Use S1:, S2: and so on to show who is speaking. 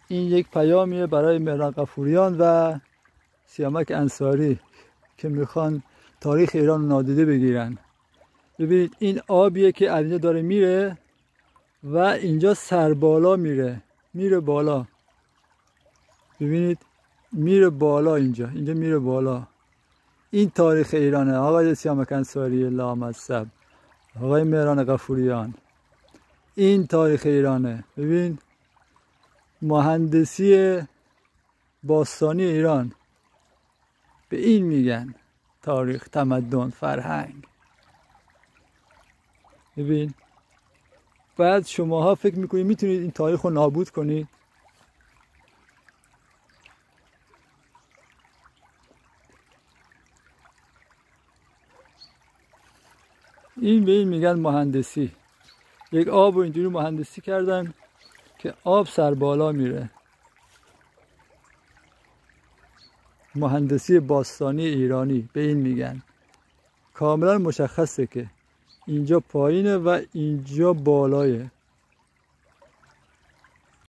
S1: این یک پیامیه برای مهران غفوریان و سیامک انصاری که میخوان تاریخ ایران رو نادیده بگیرن. ببینید این آبیه که از اینجا داره میره و اینجا سربالا میره بالا. ببینید میره بالا، اینجا میره بالا. این تاریخ ایرانه آقای سیامک انصاری لامصب، آقای مهران غفوریان، این تاریخ ایرانه. ببین مهندسی باستانی ایران، به این میگن تاریخ، تمدن، فرهنگ. ببین بعد شماها فکر میکنید میتونید این تاریخ رو نابود کنید؟ این به این میگن مهندسی. یک آب رو اینجوری مهندسی کردن که آب سربالا میره. مهندسی باستانی ایرانی به این میگن. کاملا مشخصه که اینجا پایینه و اینجا بالایه.